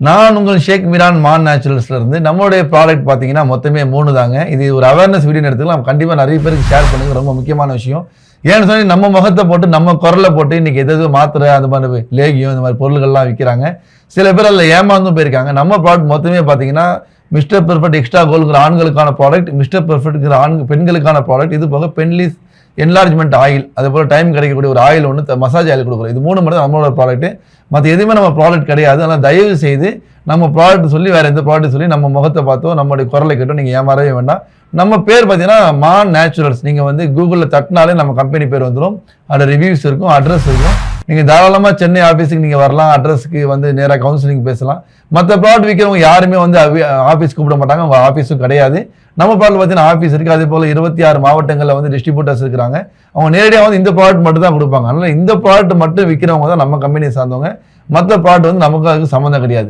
நான் உங்கள் ஷேக் மிரான் மான் நேச்சுரல்ஸ்ல இருந்து நம்மளுடைய ப்ராடக்ட் பார்த்தீங்கன்னா மொத்தமே 3 தாங்க. இது ஒரு அவேர்னஸ் வீடியோ எடுத்துக்கலாம். கண்டிப்பா நிறைய பேருக்கு ஷேர் பண்ணுங்க. ரொம்ப முக்கியமான விஷயம். ஏன்னு சொல்லி நம்ம முகத்தை போட்டு நம்ம குரலை போட்டு இன்னைக்கு எது மாத்திரை அந்த மாதிரி லேகியம் இந்த மாதிரி பொருள்கள்லாம் விற்கிறாங்க. சில பேர் அதில் ஏமாந்தும் போயிருக்காங்க. நம்ம ப்ராடக்ட் மொத்தமே பார்த்தீங்கன்னா மிஸ்டர் பெர்ஃபெக்ட் எக்ஸ்ட்ரா கோல்ங்கிற ஆண்களுக்கான ப்ராடக்ட், மிஸ்டர் பெர்ஃபெக்ட்ங்கிற பெண்களுக்கான ப்ராடக்ட், இது போக பென்லிஸ் என்லார்ஜ்மெண்ட் ஆயில், அது போல டைம் கிடைக்கக்கூடிய ஒரு ஆயில் ஒன்று, மசாஜ் ஆயில் கொடுக்குறோம். இது 3 மட்டும் நம்மளோட ப்ராடக்ட். மற்ற எதுவுமே நம்ம ப்ராடக்ட் கிடையாது. அதனால் தயவு செய்து நம்ம ப்ராடக்ட் சொல்லி வேற எந்த ப்ராடக்ட் சொல்லி நம்ம முகத்தை பார்த்தோ நம்மளுடைய குரலை கேட்டோ நீங்கள் ஏமாறவே வேண்டாம். நம்ம பேர் பார்த்தீங்கன்னா மான் நேச்சுரல்ஸ். நீங்கள் வந்து கூகுளில் தட்டினாலே நம்ம கம்பெனி பேர் வந்துடும். அதில் ரிவ்யூஸ் இருக்கும், அட்ரஸ் இருக்கும். நீங்கள் தாராளமாக சென்னை ஆஃபீஸுக்கு நீங்கள் வரலாம். அட்ரஸுக்கு வந்து நேராக கவுன்சிலிங் பேசலாம். மற்ற ப்ராடக்ட் விற்கிறவங்க யாருமே வந்து ஆஃபீஸ் கூப்பிட மாட்டாங்க. அவங்க ஆஃபீஸும் கிடையாது. நம்ம ப்ராடக்ட் பார்த்தீங்கன்னா ஆஃபீஸ் இருக்குது. அதே போல் 26 மாவட்டங்களில் வந்து டிஸ்ட்ரிபியூட்டர்ஸ் இருக்கிறாங்க. அவங்க நேரடியாக வந்து இந்த ப்ராடக்ட் மட்டும் தான் கொடுப்பாங்க. அதனால் இந்த ப்ராடக்ட் மட்டும் விற்கிறவங்க தான் நம்ம கம்பெனியை சார்ந்தவங்க. மற்ற ப்ராடக்ட் வந்து நமக்கு அதுக்கு சம்மந்தம் கிடையாது.